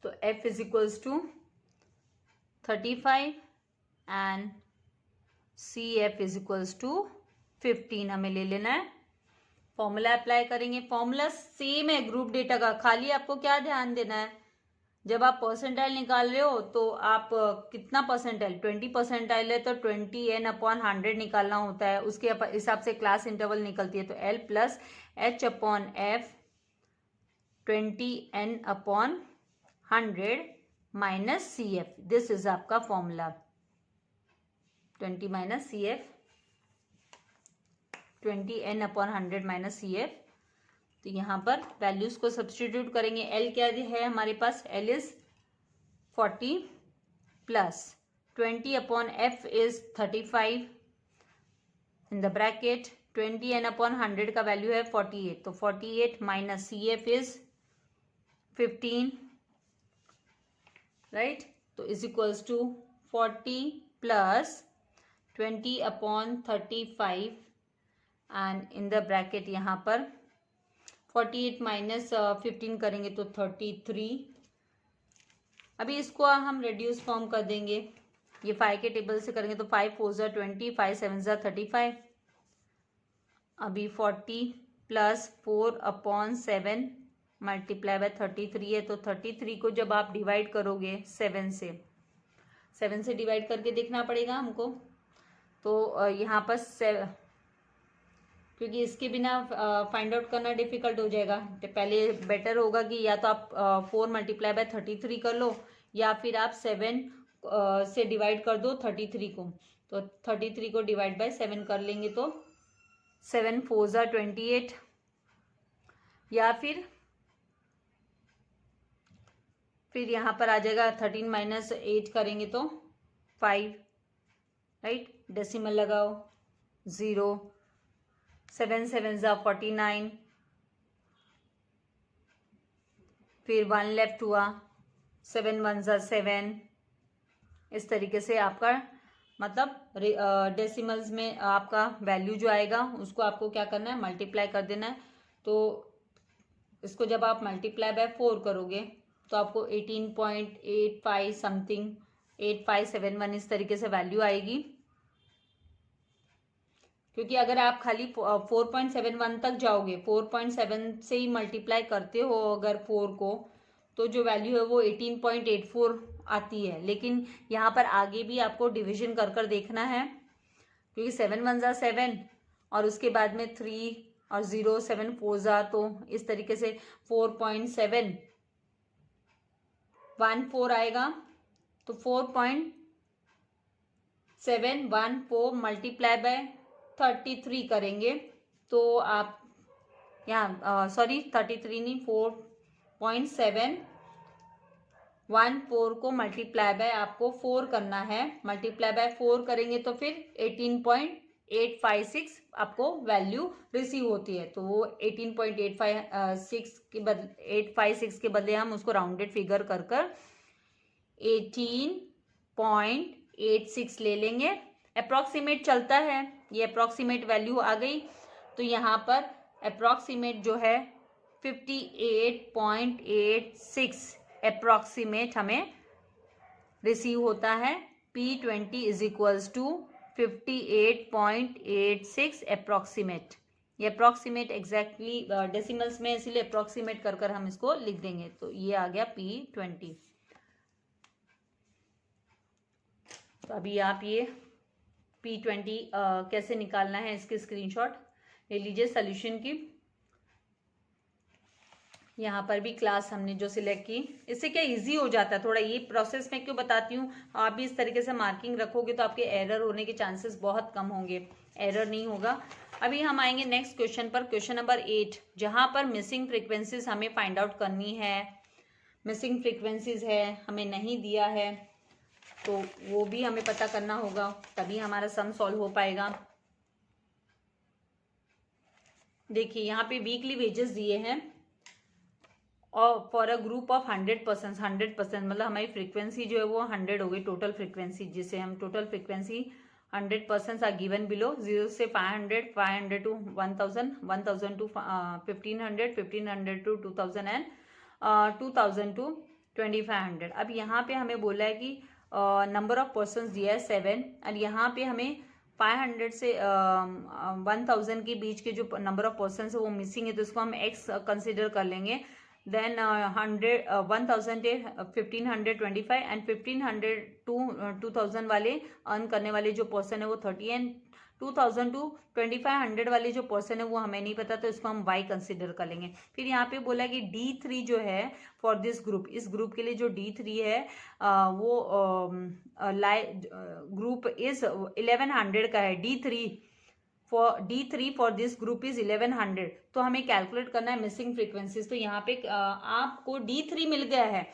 तो F is equals to 35 and CF is equals to 15 हमें ले लेना है। फॉर्मूला अप्लाई करेंगे, फॉर्मूला सेम है ग्रुप डेटा का, खाली आपको क्या ध्यान देना है, जब आप परसेंटाइल निकाल रहे हो तो आप कितना परसेंटाइल, 20 परसेंटाइल है तो 20n/100 निकालना होता है, उसके हिसाब से क्लास इंटरवल निकलती है। तो L plus H/F 20n/100 minus CF, this is आपका formula 20 minus CF, 20n/100 minus CF। तो यहाँ पर वैल्यूज को सब्स्टिट्यूट करेंगे। L क्या है हमारे पास, L is 40 plus 20/F is 35 in the bracket, 20n/100 का वैल्यू है 48, तो 48 माइनस CF इज 15, राइट। तो is equals to 40 plus 20/35 and in the bracket यहाँ पर 48 माइनस 15 करेंगे तो 33। अभी इसको हम रेड्यूस फॉर्म कर देंगे, ये 5 के टेबल से करेंगे तो 5 4 ज़ा 20, 5 7 ज़ा 35। अभी 40 प्लस 4/7 मल्टीप्लाई बाय 33 है, तो 33 को जब आप डिवाइड करोगे 7 से डिवाइड करके देखना पड़ेगा हमको। तो यहाँ पर क्योंकि इसके बिना फाइंड आउट करना डिफिकल्ट हो जाएगा, तो पहले बेटर होगा कि या तो आप 4 मल्टीप्लाई बाय 33 कर लो या फिर आप 7 से डिवाइड कर दो 33 को। तो 33 को डिवाइड बाय 7 कर लेंगे तो 7 4 ज़ा 28, या फिर यहाँ पर आ जाएगा 13 माइनस 8 करेंगे तो 5, राइट। डेसिमल लगाओ 0, 7 7 ज़ा 49, फिर 1 लेफ्ट हुआ, 7 1 ज़ा 7। इस तरीके से आपका मतलब डेसिमल्स में आपका वैल्यू जो आएगा उसको आपको क्या करना है, मल्टीप्लाई कर देना है। तो इसको जब आप मल्टीप्लाई बाय 4 करोगे तो आपको 18.85 समथिंग 8571 इस तरीके से वैल्यू आएगी। क्योंकि अगर आप खाली 4.71 तक जाओगे, 4.7 से ही मल्टीप्लाई करते हो अगर 4 को, तो जो वैल्यू है वो 18.84 आती है। लेकिन यहाँ पर आगे भी आपको डिवीजन कर कर देखना है, क्योंकि 7 1 ज़ा 7 और उसके बाद में 3 और 0, 7 4 ज़ा, तो इस तरीके से 4.714 आएगा। तो 4.714 मल्टीप्लाई बाय 33 करेंगे तो आप यहाँ 33 नहीं, 4.714 को मल्टीप्लाई बाय आपको 4 करना है। मल्टीप्लाई बाय 4 करेंगे तो फिर 18.856 आपको वैल्यू रिसीव होती है। तो वो 18.856 के बदले 856 के बदले हम उसको राउंडेड फिगर कर 18.86 ले लेंगे। अप्रॉक्सीमेट चलता है, ये अप्रॉक्सीमेट वैल्यू आ गई। तो यहाँ पर अप्रॉक्सीमेट जो है 58.86 अप्रॉक्सीमेट हमें रिसीव होता है। P20 is equals to 58.86 approximate. ये अप्रॉक्सीमेट एग्जैक्टली डेसिमल्स में, इसीलिए अप्रॉक्सीमेट कर हम इसको लिख देंगे। तो ये आ गया P20। तो अभी आप ये P20 कैसे निकालना है इसकी स्क्रीनशॉट ले लीजिए सॉल्यूशन की। यहाँ पर भी क्लास हमने जो सिलेक्ट की, इससे क्या इजी हो जाता है थोड़ा। ये प्रोसेस मैं क्यों बताती हूँ, आप भी इस तरीके से मार्किंग रखोगे तो आपके एरर होने के चांसेस बहुत कम होंगे, एरर नहीं होगा। अभी हम आएंगे नेक्स्ट क्वेश्चन पर, क्वेश्चन नंबर 8, जहाँ पर मिसिंग फ्रीक्वेंसीज हमें फाइंड आउट करनी है। मिसिंग फ्रीक्वेंसीज है, हमें नहीं दिया है, तो वो भी हमें पता करना होगा, तभी हमारा सम सॉल्व हो पाएगा। देखिए यहाँ पे वीकली वेजेस दिए हैं और फॉर अ ग्रुप ऑफ 100%, 100% मतलब हमारी फ्रीक्वेंसी जो है वो 100 हो गई, टोटल फ्रीक्वेंसी, जिसे हम total frequency 100% are given below. 0 से 500, 500 to 1000, 1000 to 1500, 1500 to 2000 and 2000 to 2500। अब यहाँ पे हमें बोला है कि नंबर ऑफ पर्सन दिया है 7, और यहाँ पे हमें 500 से 1000 के बीच के जो नंबर ऑफ पर्सन है वो मिसिंग है, तो इसको हम x कंसिडर कर लेंगे। देन 1000 1525 एंड 1500 टू 2000 वाले अर्न करने वाले जो पर्सन है वो 30, एंड 2000 टू 2500 वाले जो पर्सन है वो हमें नहीं पता, तो इसको हम y कंसिडर कर लेंगे। फिर यहाँ पे बोला कि D3 जो है फॉर दिस ग्रुप, इस ग्रुप के लिए जो D3 है वो ग्रुप इज 1100 का है। D3 for this group is 1100। तो हमें कैलकुलेट करना है मिसिंग फ्रीक्वेंसीज। तो यहाँ पे आपको D3 मिल गया है,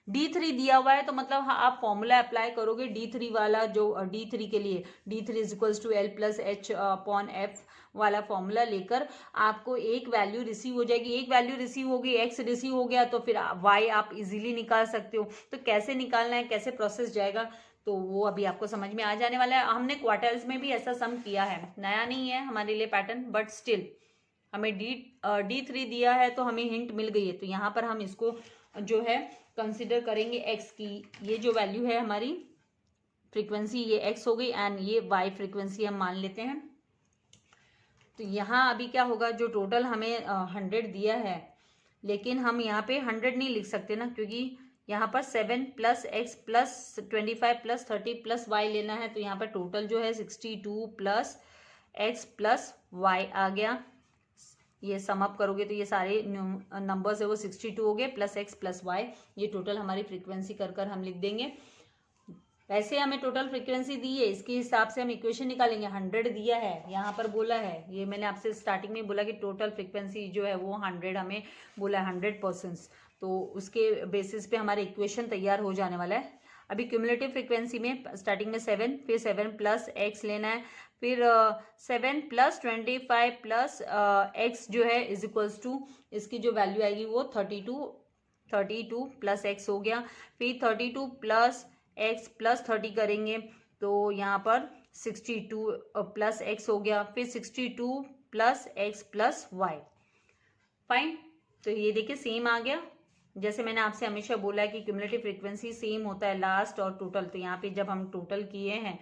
D3 दिया हुआ है, तो मतलब आप फॉर्मूला अप्लाई करोगे D3 वाला, जो D3 के लिए D3 is equals to L plus H upon F वाला फॉर्मूला लेकर आपको एक वैल्यू रिसीव हो जाएगी। एक वैल्यू रिसीव होगी, x रिसीव हो गया, तो फिर y आप इजीली निकाल सकते हो। तो कैसे निकालना है, कैसे प्रोसेस जाएगा, तो वो अभी आपको समझ में आ जाने वाला है। हमने क्वार्टर्स में भी ऐसा सम किया है, नया नहीं है हमारे लिए पैटर्न, बट स्टिल हमें D3 दिया है तो हमें हिंट मिल गई है। तो यहाँ पर हम इसको जो है कंसिडर करेंगे x की, ये जो वैल्यू है हमारी फ्रीक्वेंसी ये x हो गई, एंड ये y फ्रीक्वेंसी हम मान लेते हैं। तो यहाँ अभी क्या होगा, जो टोटल हमें 100 दिया है, लेकिन हम यहाँ पे 100 नहीं लिख सकते ना, क्योंकि यहाँ पर 7 plus x plus 25 plus 30 plus y लेना है। तो यहाँ पर टोटल जो है 62 प्लस x प्लस y आ गया। ये सम अप करोगे तो ये सारे नंबर्स है वो 62 हो गए, प्लस x प्लस y, ये टोटल हमारी फ्रीक्वेंसी कर हम लिख देंगे। वैसे हमें टोटल फ्रीक्वेंसी दी है, इसके हिसाब से हम इक्वेशन निकालेंगे। 100 दिया है, यहाँ पर बोला है, ये मैंने आपसे स्टार्टिंग में बोला कि टोटल फ्रीक्वेंसी जो है वो 100 हमें बोला है, 100%। तो उसके बेसिस पे हमारा इक्वेशन तैयार हो जाने वाला है। अभी क्यूमुलेटिव फ्रीक्वेंसी में स्टार्टिंग में 7, फिर 7 प्लस x लेना है, फिर 7 प्लस 25 प्लस x जो है इज इक्वल्स टू, इसकी जो वैल्यू आएगी वो 32 प्लस x हो गया। फिर 32 प्लस x प्लस 30 करेंगे तो यहाँ पर 62 प्लस x हो गया, फिर 62 plus x plus y। Fine, तो ये देखिए सेम आ गया। जैसे मैंने आपसे हमेशा बोला है कि क्यूमुलेटिव फ्रीक्वेंसी सेम होता है लास्ट और टोटल, तो यहाँ पे जब हम टोटल किए हैं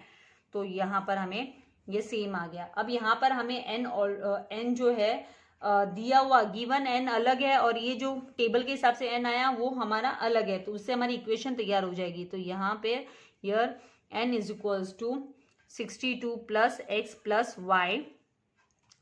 तो यहाँ पर हमें ये सेम आ गया। अब यहाँ पर हमें n और n जो है दिया हुआ गिवन n अलग है, और ये जो टेबल के हिसाब से n आया वो हमारा अलग है, तो उससे हमारी इक्वेशन तैयार हो जाएगी। तो यहाँ पे here n is equals to 62 plus x plus y।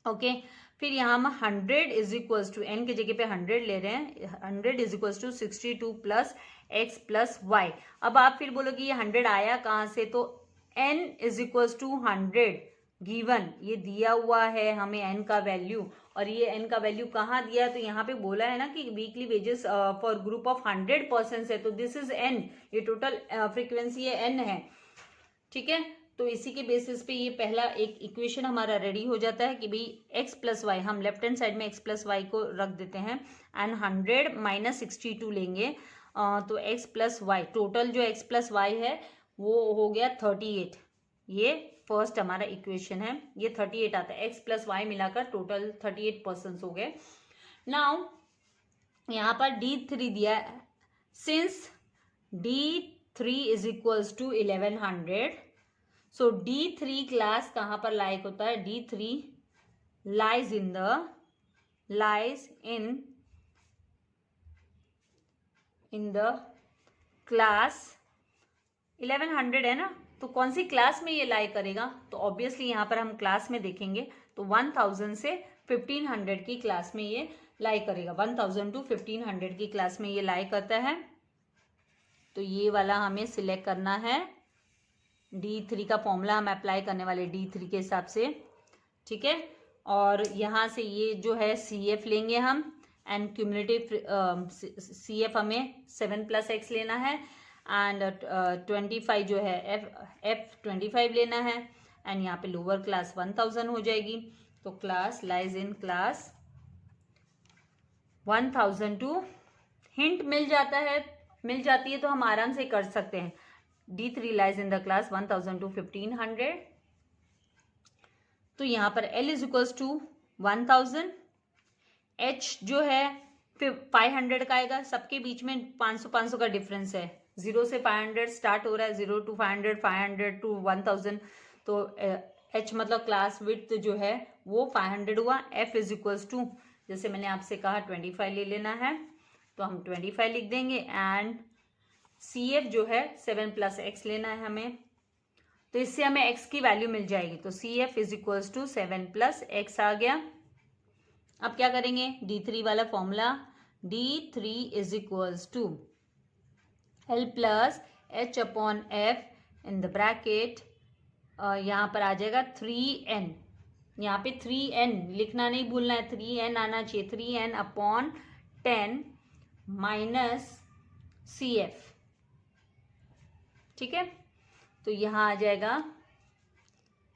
Okay, फिर यहाँ हम 100 इज इक्वल्स टू, n की जगह पे 100 ले रहे हैं, 100 is equals to 62 plus x plus y। अब आप फिर बोलोगे ये 100 आया कहाँ से, तो n is equals to 100 given, ये दिया हुआ है हमें n का वैल्यू, और ये n का वैल्यू कहाँ दिया है, तो यहाँ पे बोला है ना कि weekly wages for group of 100% है, तो दिस इज n, ये टोटल फ्रीक्वेंसी है n है, ठीक है। तो इसी के बेसिस पे ये पहला एक इक्वेशन हमारा रेडी हो जाता है कि भाई x प्लस वाई, हम लेफ्ट हैंड साइड में x प्लस वाई को रख देते हैं एंड 100 माइनस 62 लेंगे। तो x प्लस वाई, टोटल जो x प्लस वाई है वो हो गया 38। ये फर्स्ट हमारा इक्वेशन है, ये 38 आता है। x प्लस वाई मिलाकर टोटल 38% हो गए। नाउ यहाँ पर D3 दिया है, since D3 is equals to 1100, so D3 class कहाँ पर लाइक होता है? D3 lies in the class 1100 है ना, तो कौन सी क्लास में ये लाई करेगा? तो ऑब्वियसली यहाँ पर हम क्लास में देखेंगे तो 1000 से 1500 की क्लास में ये लाई करेगा। 1000 टू 1500 की क्लास में ये लाई करता है। तो ये वाला हमें सिलेक्ट करना है। D3 का फॉर्मूला हम अप्लाई करने वाले D3 के हिसाब से, ठीक है। और यहाँ से ये जो है CF लेंगे हम, एंड क्यूमुलेटिव CF हमें 7 प्लस एक्स लेना है, एंड 25 जो है F 25 लेना है, एंड यहाँ पे लोअर क्लास 1000 हो जाएगी। तो class lies in class 1000 to, hint मिल जाती है तो हम आराम से कर सकते हैं। D3 lies in the class 1000 to 1500। तो यहाँ पर L is equals to 1000, H जो है 500 का आएगा, सबके बीच में 500 का डिफरेंस है, 0 से 500 स्टार्ट हो रहा है, 0 टू 500, 500 टू 1000। तो H मतलब क्लास विड्थ जो है वो 500 हुआ। F इज इक्वल्स टू, जैसे मैंने आपसे कहा 25 ले लेना है, तो हम 25 लिख देंगे, एंड CF जो है 7 प्लस एक्स लेना है हमें, तो इससे हमें x की वैल्यू मिल जाएगी। तो CF is equals to 7 plus x आ गया। अब क्या करेंगे? D3 वाला formula, D3 is equals to L plus H upon F in the bracket, यहाँ पर आ जाएगा 3n, यहाँ पे 3n लिखना नहीं भूलना है, 3n आना चाहिए, 3n अपॉन 10 माइनस CF, ठीक है। तो यहाँ आ जाएगा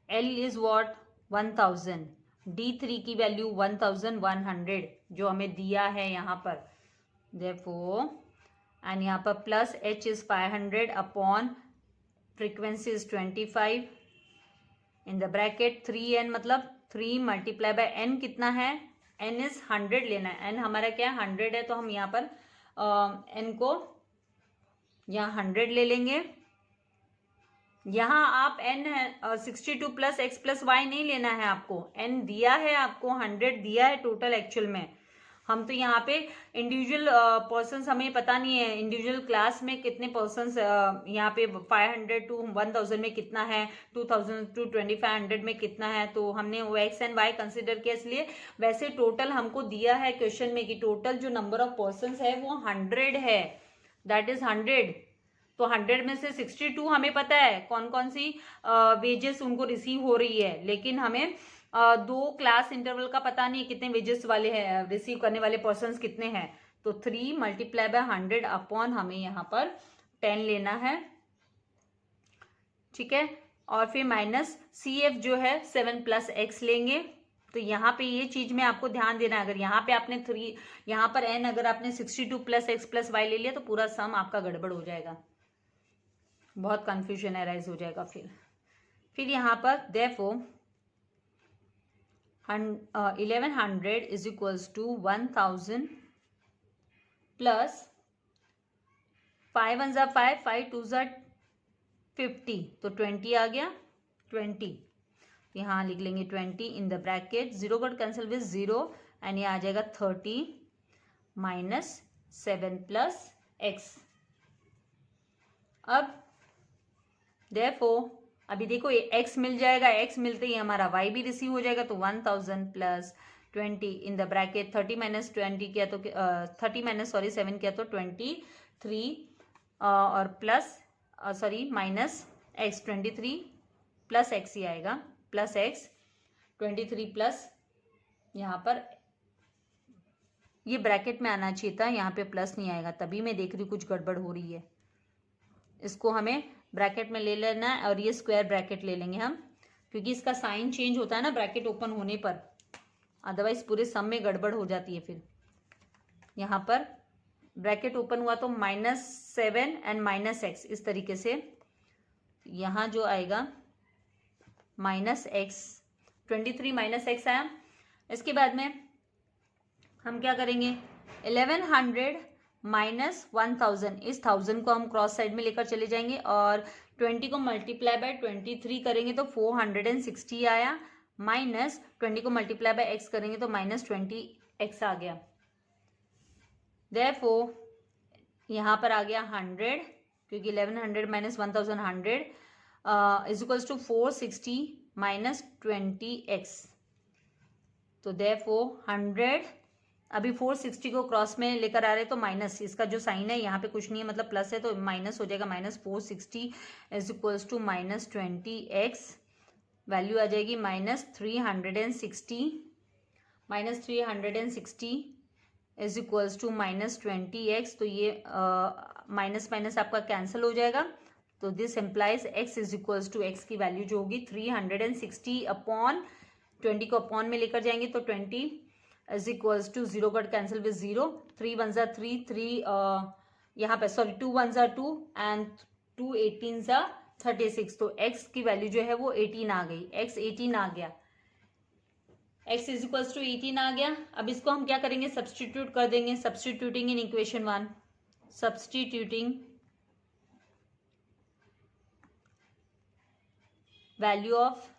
L इज वॉट 1000, D3 की वैल्यू 1100 जो हमें दिया है यहाँ पर, therefore, एंड यहाँ पर plus H is 500 upon frequency is 25 in the bracket 3n, मतलब 3 मल्टीप्लाई बाय n कितना है? n इज 100 लेना है, n हमारा क्या है? 100 है, तो हम यहाँ पर n को यहाँ 100 ले लेंगे। यहाँ आप n 62 plus x plus y नहीं लेना है आपको, n दिया है आपको, 100 दिया है टोटल एक्चुअल में। हम तो यहाँ पे इंडिविजुअल पर्सन्स हमें पता नहीं है, इंडिविजुअल क्लास में कितने पर्सन्स यहाँ पे 500 टू 1000 में कितना है, 2000 टू 2500 में कितना है, तो हमने वो एक्स एंड वाई कंसिडर किया, इसलिए वैसे टोटल हमको दिया है क्वेश्चन में कि टोटल जो नंबर ऑफ पर्सन्स है वो 100 है, दैट इज 100। तो 100 में से 62 हमें पता है कौन कौन सी वेजेस उनको रिसीव हो रही है, लेकिन हमें दो क्लास इंटरवल का पता नहीं कितने वेजेस वाले हैं, रिसीव करने वाले पर्सन्स कितने हैं। तो 3 मल्टीप्लाई बाय 100 अपॉन हमें यहाँ पर 10 लेना है, ठीक है। और फिर माइनस CF जो है 7 प्लस एक्स लेंगे। तो यहाँ पे ये चीज में आपको ध्यान देना है, अगर यहाँ पे आपने 3, यहाँ पर n अगर आपने 62 प्लस एक्स प्लस वाई ले लिया तो पूरा सम आपका गड़बड़ हो जाएगा, बहुत कंफ्यूजन अराइज हो जाएगा। फिर यहाँ पर therefore 1100 is equals to 1000 plus 5 1 जा 5, 5 2 जा 50, तो 20 आ गया, 20 यहाँ लिख लेंगे 20 इन the bracket, 0 got cancel with 0, and ये आ जाएगा 30 माइनस 7 प्लस एक्स। अब therefore अभी देखो ये x मिल जाएगा, x मिलते ही हमारा y भी रिसीव हो जाएगा, तो 1000 plus 20 in the bracket 30 minus 20 किया तो 30 माइनस 7 किया तो 23 और plus minus x 23 plus x ही आएगा, प्लस x 23 प्लस यहाँ पर ये ब्रैकेट में आना चाहिए था, यहाँ पे प्लस नहीं आएगा, तभी मैं देख रही हूँ कुछ गड़बड़ हो रही है। इसको हमें ब्रैकेट में ले लेना है और ये स्क्वायर ब्रैकेट ले लेंगे हम, क्योंकि इसका साइन चेंज होता है ना ब्रैकेट ओपन होने पर, अदरवाइज पूरे सम में गड़बड़ हो जाती है। फिर यहाँ पर ब्रैकेट ओपन हुआ तो -7 एंड -x, इस तरीके से यहाँ जो आएगा -x, 23 -x आया। इसके बाद में हम क्या करेंगे, 1100 -1000, इस 1000 को हम क्रॉस साइड में लेकर चले जाएंगे और 20 को मल्टीप्लाई बाय 23 करेंगे तो 460 आया, माइनस 20 को मल्टीप्लाई बाय x करेंगे तो -20x आ गया। देयरफॉर यहाँ पर आ गया 100, क्योंकि 1100 -1000 100 इज इक्वल्स टू 460 -20x। तो देयरफॉर 100, अभी 460 को क्रॉस में लेकर आ रहे तो माइनस, इसका जो साइन है यहाँ पे कुछ नहीं है, मतलब प्लस है तो माइनस हो जाएगा, -460 is equals to -20x, value आ जाएगी -360, -360 इज इक्वल्स टू -20x। तो ये माइनस माइनस आपका कैंसिल हो जाएगा, तो this implies x is equals to x की वैल्यू जो होगी 360 अपॉन 20 को अपॉन में लेकर जाएंगे तो 20 is equals to 0 cut cancel with 0, 3 1 जा 3, 3 यहाँ पे सॉरी 2 1 जा 2 एंड 2 18 जा 36, तो x की वैल्यू जो है वो 18 आ गई, x 18 आ गया, x इज इक्वल्स टू 18 आ गया। अब इसको हम क्या करेंगे, सब्सटीट्यूट कर देंगे, substituting in equation 1, substituting value of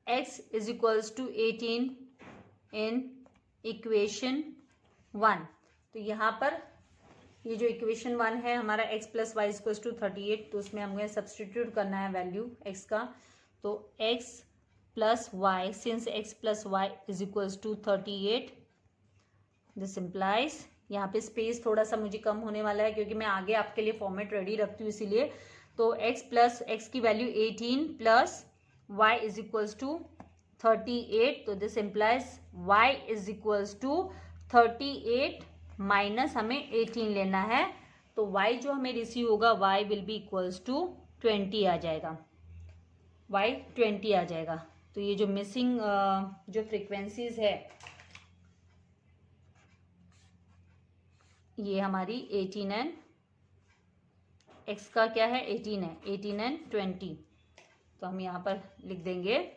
x is equals to 18 in equation 1। तो यहाँ पर ये जो इक्वेशन 1 है हमारा x plus y equals to 38, तो उसमें हमें सब्सटीट्यूट करना है वैल्यू x का, तो x plus y, since x plus y is equals to 38, this implies, यहाँ पे स्पेस थोड़ा सा मुझे कम होने वाला है क्योंकि मैं आगे आपके लिए फॉर्मेट रेडी रखती हूँ इसीलिए। तो x प्लस x की value 18 plus y is equals to 38, तो this implies y is equals to 38 minus हमें 18 लेना है, तो y जो हमें रिसीव होगा y will be equals to 20 आ जाएगा, y 20 आ जाएगा। तो ये जो मिसिंग जो फ्रीक्वेंसीज है ये हमारी 18 एंड x का क्या है 18 है, 18 एंड 20, तो हम यहाँ पर लिख देंगे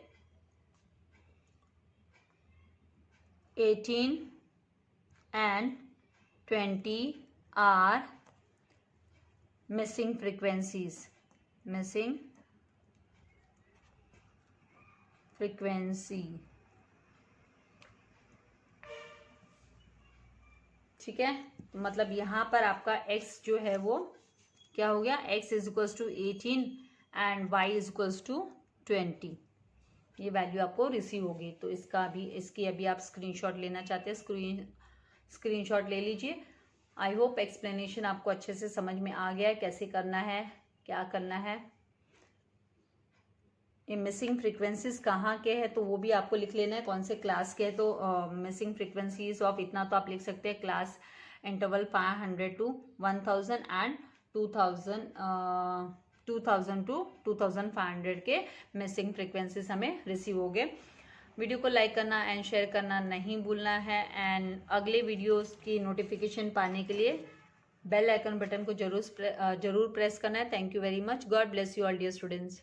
18 and 20 are missing frequencies, missing frequency, ठीक है। तो मतलब यहाँ पर आपका x जो है वो क्या हो गया, x is equals to 18 and y is equals to 20, ये वैल्यू आपको रिसीव होगी। तो इसका भी, इसकी अभी आप स्क्रीनशॉट लेना चाहते हैं, स्क्रीनशॉट ले लीजिए। आई होप एक्सप्लेनेशन आपको अच्छे से समझ में आ गया है, कैसे करना है, क्या करना है। ये मिसिंग फ्रीक्वेंसीज कहाँ के हैं तो वो भी आपको लिख लेना है, कौन से क्लास के हैं। तो मिसिंग फ्रीक्वेंसीज ऑफ इतना तो आप लिख सकते हैं, class interval 500 to 1000 and 2000 to 2500 के मिसिंग फ्रीक्वेंसीज हमें रिसीव हो गए। वीडियो को लाइक करना एंड शेयर करना नहीं भूलना है, एंड अगले वीडियोस की नोटिफिकेशन पाने के लिए बेल आइकन बटन को जरूर प्रेस करना है। Thank you very much. God bless you all dear students.